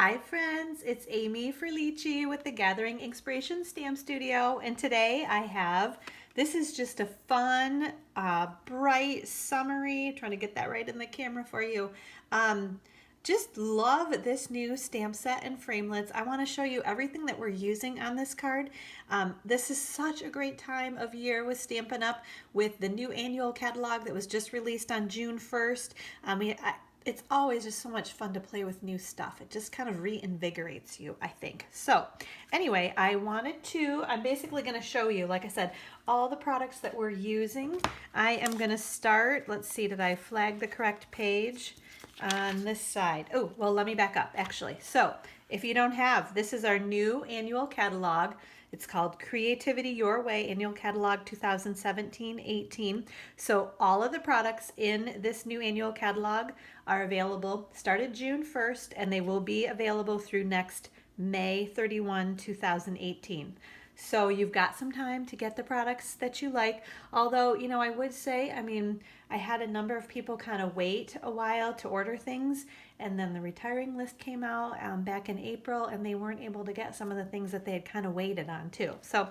Hi friends, it's Amy Frillici with the Gathering Inkspiration Stamp Studio, and today this is just a fun, bright, summery, trying to get that right in the camera for you. Just love this new stamp set and framelits. I want to show you everything that we're using on this card. This is such a great time of year with Stampin' Up! With the new annual catalog that was just released on June 1st. It's always just so much fun to play with new stuff. It just kind of reinvigorates you, I think. So anyway, I'm basically going to show you, like I said, all the products that we're using. I am going to start, let's see, did I flag the correct page on this side? Oh, well, let me back up actually. So if you don't have, this is our new annual catalog. It's called Creativity Your Way Annual Catalog 2017-18. So all of the products in this new annual catalog are available started June 1st, and they will be available through next May 31, 2018. So you've got some time to get the products that you like. Although, I would say, I had a number of people kind of wait a while to order things, and then the retiring list came out back in April, and they weren't able to get some of the things that they had kind of waited on too. So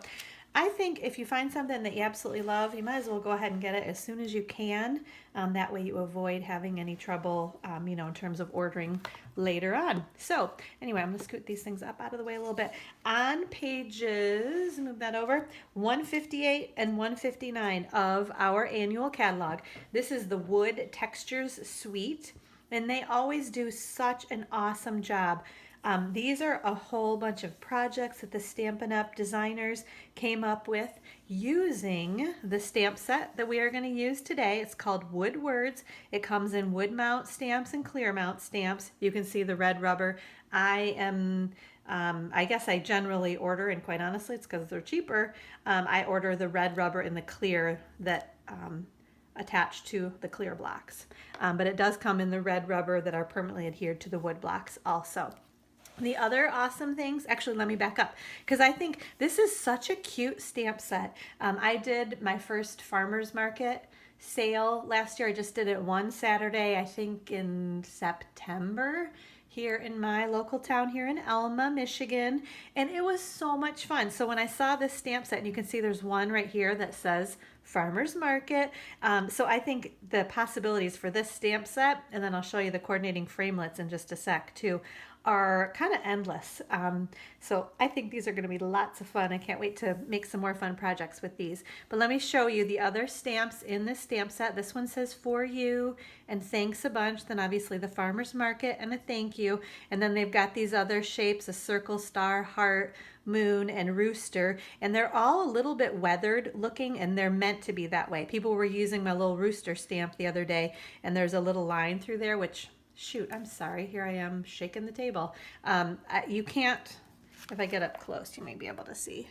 I think if you find something that you absolutely love, you might as well go ahead and get it as soon as you can. That way you avoid having any trouble, in terms of ordering later on. So anyway, I'm going to scoot these things up out of the way a little bit. On pages, move that over, 158 and 159 of our annual catalog. This is the Wood Textures Suite, and they always do such an awesome job. These are a whole bunch of projects that the Stampin' Up! Designers came up with using the stamp set that we are going to use today. It's called Wood Words. It comes in wood mount stamps and clear mount stamps. You can see the red rubber. I guess I generally order, and quite honestly, it's because they're cheaper. I order the red rubber and the clear that attached to the clear blocks. But it does come in the red rubber that are permanently adhered to the wood blocks also. The other awesome things, actually let me back up, because I think this is such a cute stamp set. I did my first farmer's market sale last year. I just did it one Saturday, I think in September, here in my local town here in Elma, Michigan, and it was so much fun. So when I saw this stamp set, and you can see there's one right here that says Farmer's Market. So I think the possibilities for this stamp set, and then I'll show you the coordinating framelits in just a sec too, are kind of endless. So I think these are going to be lots of fun. I can't wait to make some more fun projects with these. But let me show you the other stamps in this stamp set. This one says for you and thanks a bunch. Then obviously the farmer's market and a thank you. And then they've got these other shapes, a circle, star, heart, moon, and rooster. And they're all a little bit weathered looking, and they're meant to be that way. People were using my little rooster stamp the other day, and there's a little line through there, which, shoot, I'm sorry, here I am shaking the table. You can't, if I get up close, you may be able to see.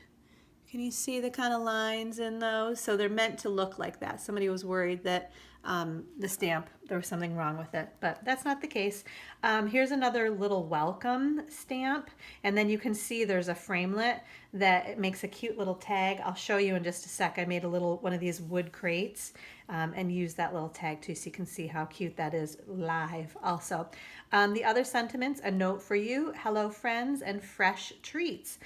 Can you see the kind of lines in those? So they're meant to look like that. Somebody was worried that the stamp, there was something wrong with it, but that's not the case. Here's another little welcome stamp, and then you can see there's a framelit that it makes a cute little tag. I'll show you in just a sec. I made a little one of these wood crates and use that little tag too, so you can see how cute that is live also. The other sentiments, a note for you, hello friends, and fresh treats.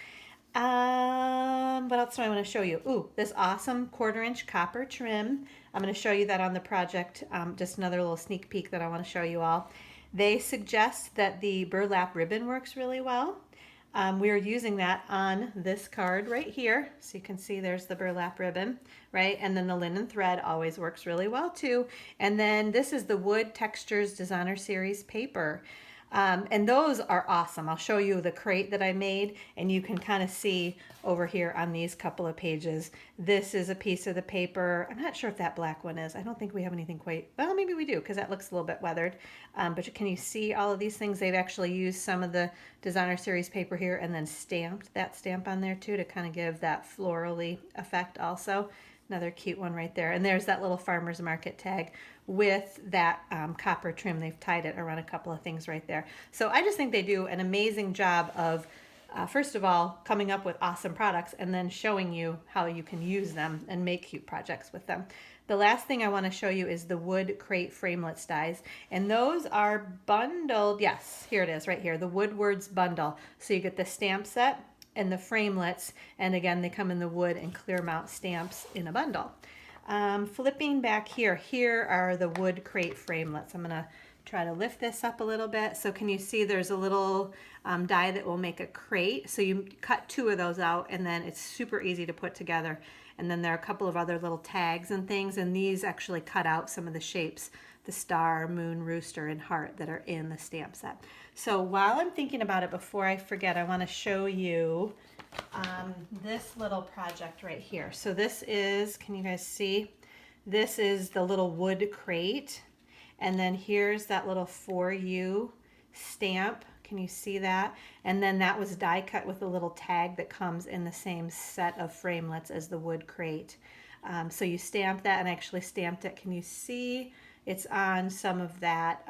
What else do I want to show you? Ooh, this awesome 1/4" copper trim. I'm going to show you that on the project. Just another little sneak peek that I want to show you all. They suggest that the burlap ribbon works really well. We are using that on this card right here. So you can see there's the burlap ribbon, right? And then the linen thread always works really well too. And then this is the Wood Textures Designer Series paper. And those are awesome. I'll show you the crate that I made, and you can kind of see over here on these couple of pages. This is a piece of the paper. I'm not sure if that black one is. I don't think we have anything quite, well, maybe we do, because that looks a little bit weathered. But can you see all of these things? They've actually used some of the designer series paper here and then stamped that stamp on there too to kind of give that florally effect also. Another cute one right there. And there's that little farmer's market tag with that copper trim. They've tied it around a couple of things right there. So I just think they do an amazing job of first of all, coming up with awesome products and then showing you how you can use them and make cute projects with them. The last thing I want to show you is the wood crate framelits dies, and those are bundled. Yes, here it is right here, the Woodwords bundle. So you get the stamp set and the framelits, and again, they come in the wood and clear mount stamps in a bundle. Flipping back here, here are the wood crate framelits. I'm gonna try to lift this up a little bit. So can you see there's a little die that will make a crate? So you cut 2 of those out, and then it's super easy to put together. And then there are a couple of other little tags and things, and these actually cut out some of the shapes, the star, moon, rooster, and heart that are in the stamp set. So while I'm thinking about it, before I forget, I want to show you this little project right here. So this is, can you guys see? This is the little wood crate. And then here's that little For You stamp. Can you see that? And then that was die cut with a little tag that comes in the same set of framelits as the wood crate. So you stamp that, and I actually stamped it. Can you see? It's on some of that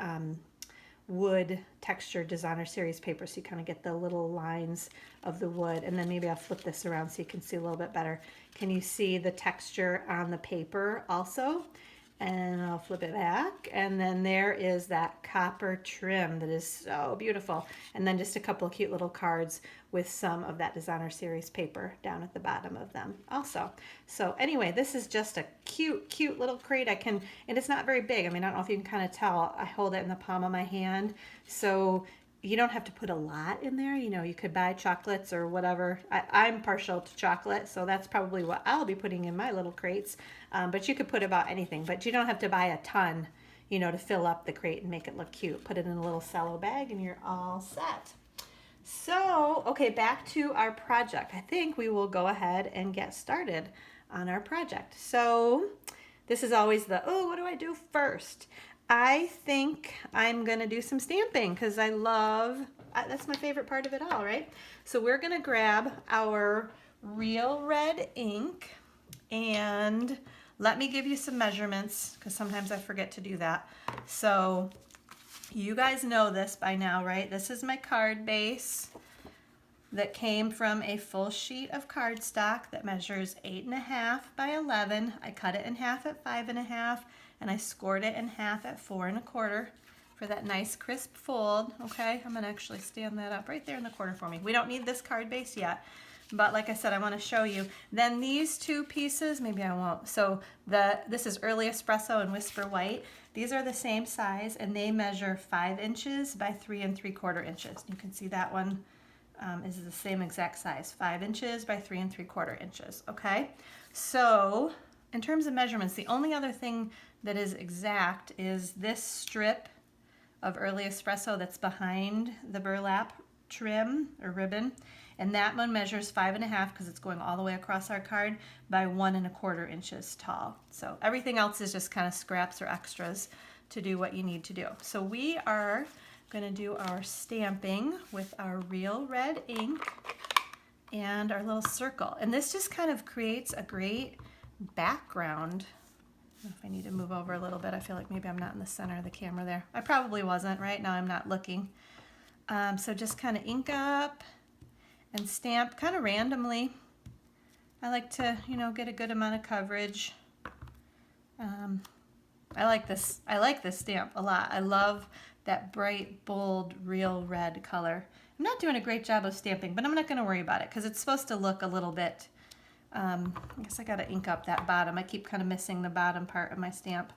wood texture designer series paper, so you kind of get the little lines of the wood. And then maybe I'll flip this around so you can see a little bit better. Can you see the texture on the paper also? And I'll flip it back, and then there is that copper trim that is so beautiful. And then just a couple of cute little cards with some of that designer series paper down at the bottom of them also. So anyway, this is just a cute little crate. And it's not very big. I mean, I don't know if you can kind of tell. I hold it in the palm of my hand, so you don't have to put a lot in there. You know, you could buy chocolates or whatever. I'm partial to chocolate, so that's probably what I'll be putting in my little crates. But you could put about anything, but you don't have to buy a ton, you know, to fill up the crate and make it look cute. Put it in a little cello bag and you're all set. So, okay, back to our project. I think we will go ahead and get started on our project. So this is always the, oh, what do I do first? I think I'm gonna do some stamping because I love, that's my favorite part of it all, right? So we're gonna grab our real red ink, and let me give you some measurements because sometimes I forget to do that. So you guys know this by now, right? This is my card base that came from a full sheet of cardstock that measures 8.5 by 11. I cut it in half at 5.5, and I scored it in half at 4.25 for that nice crisp fold. Okay, I'm gonna actually stand that up right there in the corner for me. We don't need this card base yet, but like I said, I want to show you. Then these 2 pieces, maybe I won't. So this is Early Espresso and Whisper White. These are the same size, and they measure 5 inches by 3 3/4 inches. You can see that one is the same exact size, 5 inches by 3 3/4 inches. Okay, so in terms of measurements, the only other thing that is exact is this strip of Early Espresso that's behind the burlap trim or ribbon, and that one measures 5.5 because it's going all the way across our card by 1 1/4 inches tall. So everything else is just kind of scraps or extras to do what you need to do. So we are going to do our stamping with our real red ink and our little circle, and this just kind of creates a great background. I don't know if I need to move over a little bit. I feel like maybe I'm not in the center of the camera there. I probably wasn't. Right now I'm not looking. So just kind of ink up and stamp kind of randomly. I like to, you know, get a good amount of coverage. I like this stamp a lot. I love that bright, bold, real red color. I'm not doing a great job of stamping, but I'm not going to worry about it because it's supposed to look a little bit, I guess I got to ink up that bottom. I keep kind of missing the bottom part of my stamp.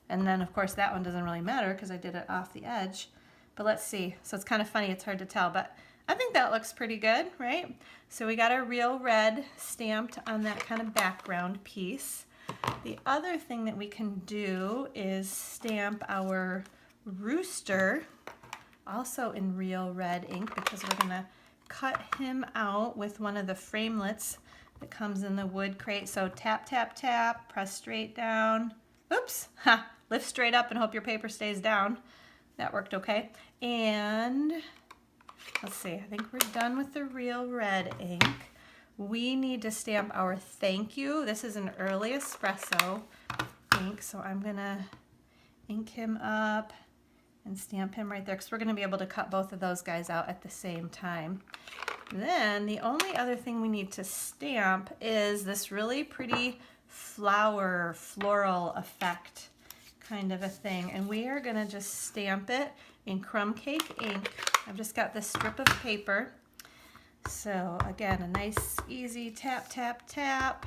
And then, of course, that one doesn't really matter because I did it off the edge. But let's see. So it's kind of funny. It's hard to tell, but I think that looks pretty good, right? So we got our real red stamped on that kind of background piece. The other thing that we can do is stamp our rooster also in real red ink because we're gonna cut him out with one of the framelits that comes in the wood crate. So tap, tap, tap, press straight down. Oops, ha, lift straight up and hope your paper stays down. That worked okay. And let's see, I think we're done with the real red ink. We need to stamp our thank you. This is an Early Espresso ink, so I'm gonna ink him up and stamp him right there because we're gonna be able to cut both of those guys out at the same time. Then the only other thing we need to stamp is this really pretty floral effect kind of a thing. And we are gonna just stamp it in Crumb Cake ink. I've just got this strip of paper. So again, a nice easy tap, tap, tap.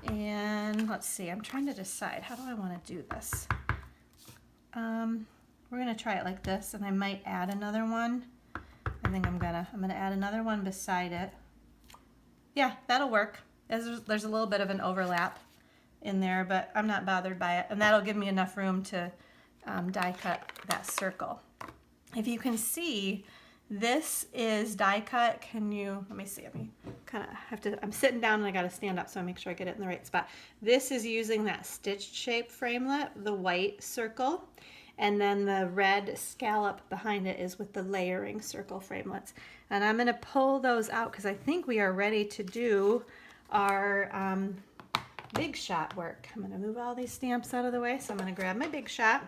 And let's see, I'm trying to decide, how do I want to do this? We're gonna try it like this, and I might add another one. I think I'm gonna add another one beside it. Yeah, that'll work. There's a little bit of an overlap in there, but I'm not bothered by it, and that'll give me enough room to die cut that circle. If you can see, this is die cut. Can you, let me see, I'm sitting down and I gotta stand up so I make sure I get it in the right spot. This is using that stitched shape framelit, the white circle, and then the red scallop behind it is with the layering circle framelits. And I'm gonna pull those out because I think we are ready to do our big shot work. I'm gonna move all these stamps out of the way, so I'm gonna grab my big shot.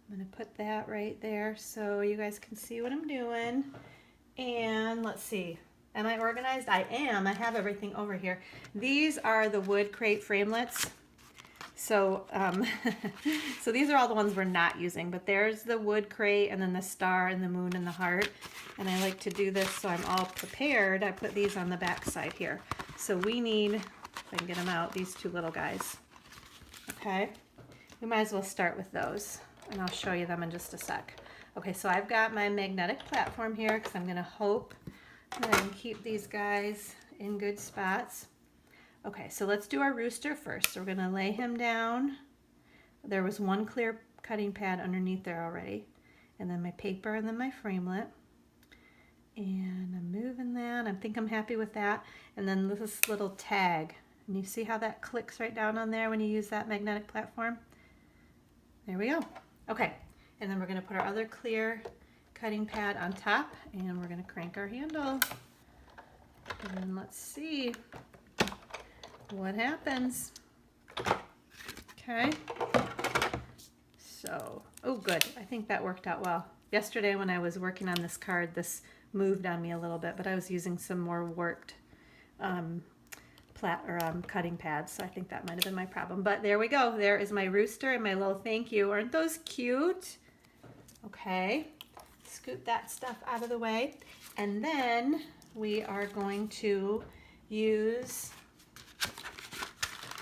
I'm gonna put that right there so you guys can see what I'm doing. And let's see, am I organized? I am. I have everything over here. These are the wood crate framelits. So, so these are all the ones we're not using, but there's the wood crate and then the star and the moon and the heart. And I like to do this so I'm all prepared. I put these on the back side here. So we need, if I can get them out, these two little guys. Okay, we might as well start with those, and I'll show you them in just a sec. Okay, so I've got my magnetic platform here because I'm gonna hope that I can keep these guys in good spots. Okay, so let's do our rooster first. So we're gonna lay him down. There was one clear cutting pad underneath there already. And then my paper and then my framelit. And I'm moving that. I think I'm happy with that. And then this little tag. And you see how that clicks right down on there when you use that magnetic platform? There we go. Okay, and then we're gonna put our other clear cutting pad on top and we're gonna crank our handle. And let's see what happens. Okay, so, oh good, I think that worked out well. Yesterday when I was working on this card, this moved on me a little bit, but I was using some more worked cutting pads, so I think that might have been my problem. But there we go, there is my rooster and my little thank you. Aren't those cute? Okay, scoot that stuff out of the way, and then we are going to use,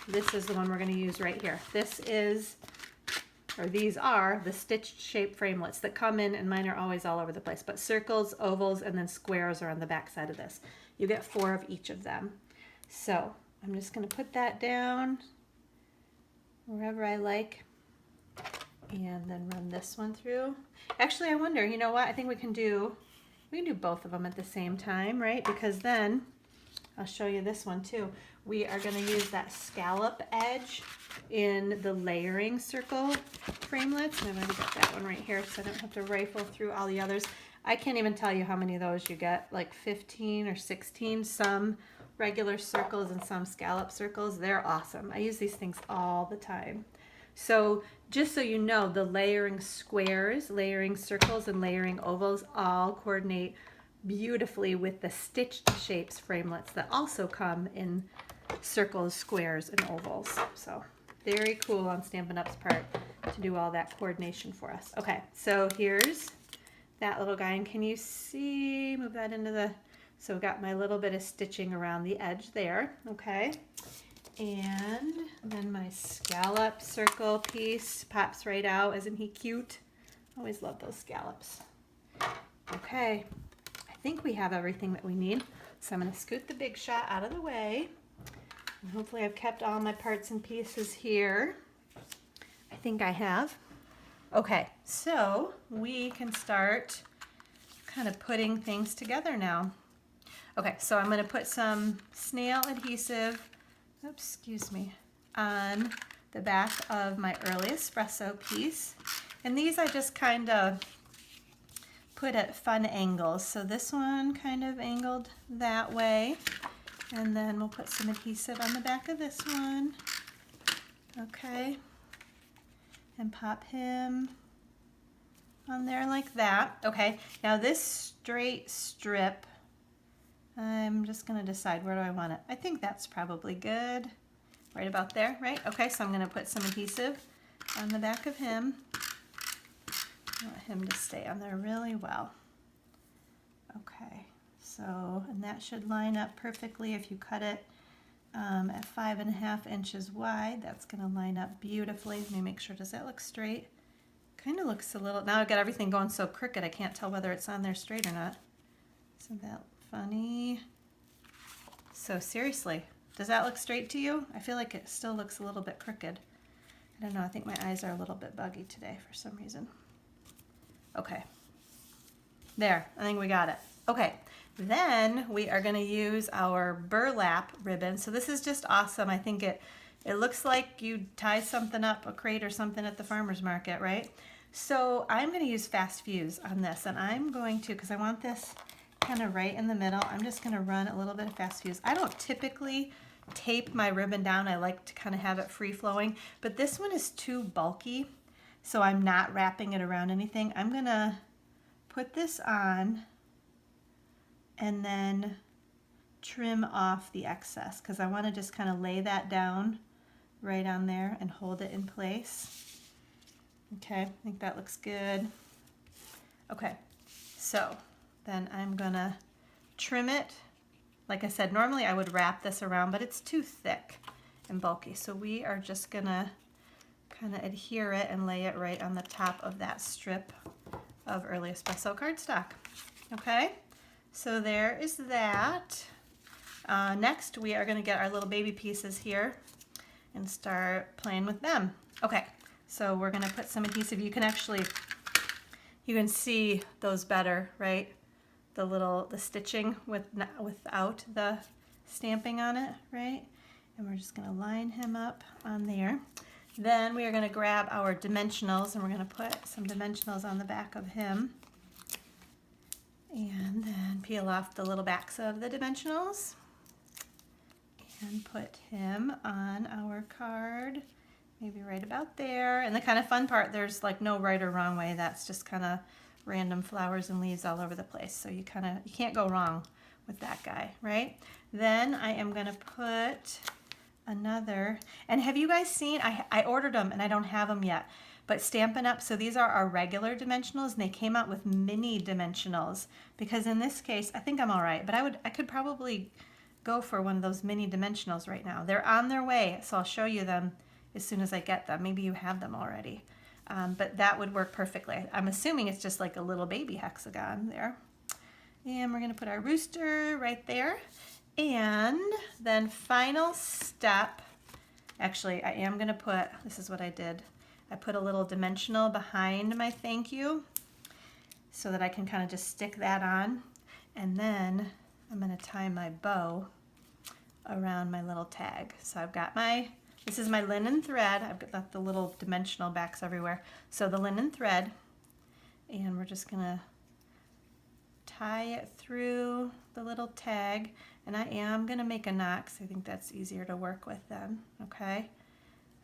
this is the one we're going to use right here. This is, or these are the stitched shape framelits that come in, and mine are always all over the place, but circles, ovals, and then squares are on the back side of this. You get 4 of each of them. So I'm just going to put that down wherever I like and then run this one through. Actually, I wonder, you know what? I think we can do both of them at the same time, right? Because then I'll show you this one too. We are going to use that scallop edge in the layering circle framelits. And I'm going to get that one right here so I don't have to rifle through all the others. I can't even tell you how many of those you get, like 15 or 16, some regular circles and some scallop circles. They're awesome. I use these things all the time. So just so you know, the layering squares, layering circles, and layering ovals all coordinate beautifully with the stitched shapes framelits that also come in circles, squares, and ovals. So very cool on Stampin' Up's part to do all that coordination for us. Okay, so here's that little guy, and can you see, move that into the, so we've got my little bit of stitching around the edge there, okay? And then my scallop circle piece pops right out. Isn't he cute? Always love those scallops. Okay, I think we have everything that we need. So I'm going to scoot the big shot out of the way. And hopefully I've kept all my parts and pieces here. I think I have. Okay, so we can start kind of putting things together now. Okay, so I'm going to put some snail adhesive, oops, excuse me, on the back of my Early Espresso piece. And these I just kind of put at fun angles. So this one kind of angled that way. And then we'll put some adhesive on the back of this one. Okay. And pop him on there like that. Okay, now this straight strip I'm just going to decide where do I want it. I think that's probably good. Right about there, right? Okay, so I'm going to put some adhesive on the back of him. I want him to stay on there really well. Okay, so, and that should line up perfectly if you cut it at 5.5 inches wide. That's going to line up beautifully. Let me make sure, does that look straight? Kind of looks a little, now I've got everything going so crooked I can't tell whether it's on there straight or not. Isn't that funny? So seriously, does that look straight to you? I feel like it still looks a little bit crooked. I don't know, I think my eyes are a little bit buggy today for some reason. Okay, there, I think we got it. Okay, then we are gonna use our burlap ribbon. So this is just awesome. I think it looks like you tie something up, a crate or something at the farmer's market, right? So I'm gonna use fast fuse on this, and I'm going to, because I want this kind of right in the middle, I'm just gonna run a little bit of fast fuse. I don't typically tape my ribbon down. I like to kind of have it free flowing, but this one is too bulky, so I'm not wrapping it around anything. I'm gonna put this on and then trim off the excess because I want to just kind of lay that down right on there and hold it in place. Okay, I think that looks good. Okay, so then I'm gonna trim it. Like I said, normally I would wrap this around, but it's too thick and bulky. So we are just gonna kind of adhere it and lay it right on the top of that strip of Early Espresso cardstock. Okay, so there is that. Next, we are gonna get our little baby pieces here and start playing with them. Okay, so we're gonna put some adhesive. You can see those better, right? The stitching without the stamping on it, right? And we're just gonna line him up on there. Then we are gonna grab our dimensionals and we're gonna put some dimensionals on the back of him. And then peel off the little backs of the dimensionals and put him on our card, maybe right about there. And the kind of fun part, there's like no right or wrong way. That's just kind of random flowers and leaves all over the place. So you can't go wrong with that guy, right? Then I am gonna put another, and have you guys seen, I ordered them and I don't have them yet, but Stampin' Up, so these are our regular dimensionals and they came out with mini dimensionals because in this case, I think I'm all right, but I could probably go for one of those mini dimensionals right now. They're on their way, so I'll show you them as soon as I get them. Maybe you have them already, but that would work perfectly. I'm assuming it's just like a little baby hexagon there. And we're gonna put our rooster right there. And then final step, actually I am gonna put, this is what I did. I put a little dimensional behind my thank you so that I can kind of just stick that on. And then I'm gonna tie my bow around my little tag. So I've got this is my linen thread. I've got the little dimensional backs everywhere. So the linen thread, and we're just gonna tie it through the little tag. And I am gonna make a knot because I think that's easier to work with then, okay?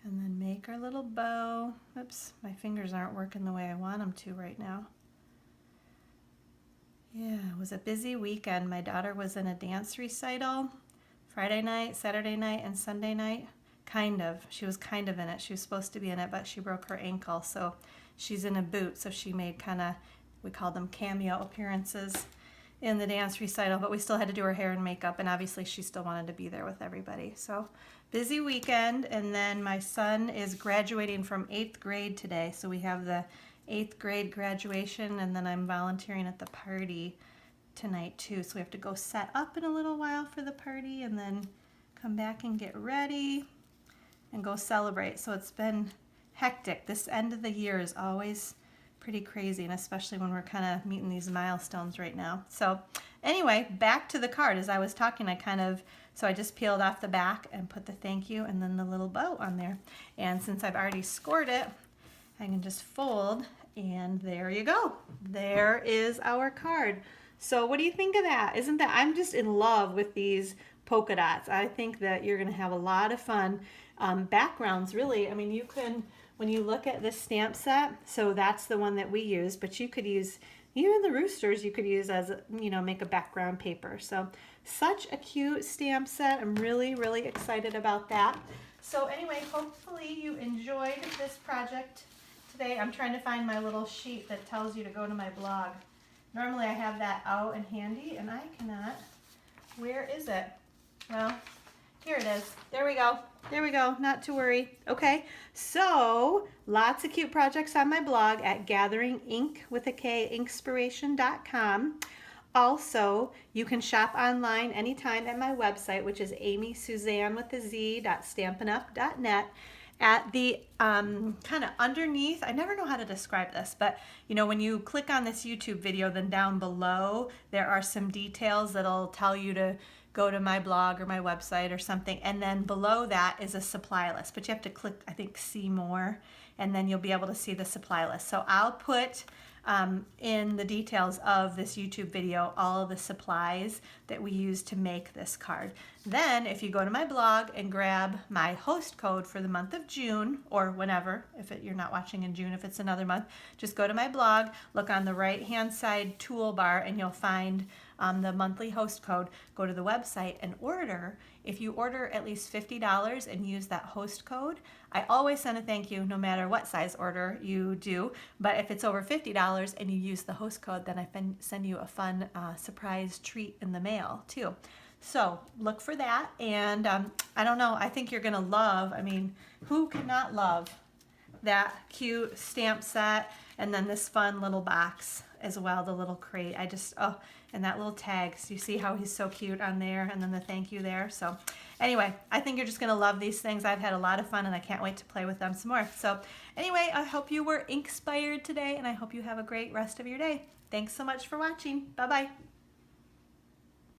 And then make our little bow. Oops, my fingers aren't working the way I want them to right now. Yeah, it was a busy weekend. My daughter was in a dance recital Friday night, Saturday night, and Sunday night. Kind of. She was kind of in it. She was supposed to be in it, but she broke her ankle, so she's in a boot. So she made kind of, we called them cameo appearances in the dance recital, but we still had to do her hair and makeup, and obviously she still wanted to be there with everybody. So busy weekend, and then my son is graduating from 8th grade today, so we have the 8th grade graduation, and then I'm volunteering at the party tonight too, so we have to go set up in a little while for the party and then come back and get ready and go celebrate. So it's been hectic. This end of the year is always pretty crazy, and especially when we're kind of meeting these milestones right now. So anyway, back to the card. As I was talking, so I just peeled off the back and put the thank you and then the little bow on there. And since I've already scored it, I can just fold, and there you go. There is our card. So what do you think of that? Isn't that, I'm just in love with these polka dots. I think that you're gonna have a lot of fun. Backgrounds, really, I mean, you can, when you look at this stamp set, so that's the one that we use, but you could use, Even the roosters you could use as, you know, make a background paper. So such a cute stamp set. I'm really, really excited about that. So anyway, hopefully you enjoyed this project today. I'm trying to find my little sheet that tells you to go to my blog. Normally I have that out and handy, and I cannot. Where is it? Well, here it is. There we go. There we go. Not to worry. Okay, so lots of cute projects on my blog at gatheringink.com. Also, you can shop online anytime at my website, which is amysuzanne.stampinup.net. At the kind of underneath, I never know how to describe this, but you know, when you click on this YouTube video, then down below there are some details that'll tell you to go to my blog or my website or something, and then below that is a supply list, but you have to click, I think, see more, and then you'll be able to see the supply list. So I'll put in the details of this YouTube video all of the supplies that we use to make this card. Then if you go to my blog and grab my host code for the month of June, or whenever, you're not watching in June, if it's another month, just go to my blog, look on the right hand side toolbar, and you'll find the monthly host code. Go to the website and order. If you order at least $50 and use that host code, I always send a thank you no matter what size order you do. But if it's over $50 and you use the host code, then I send you a fun surprise treat in the mail too. So look for that. And I don't know, I think you're gonna love, I mean, who cannot love that cute stamp set, and then this fun little box as well, the little crate. I just, oh, and that little tag. So you see how he's so cute on there, and then the thank you there. So anyway, I think you're just gonna love these things. I've had a lot of fun, and I can't wait to play with them some more. So anyway, I hope you were Inkspired today, and I hope you have a great rest of your day. Thanks so much for watching. Bye-bye.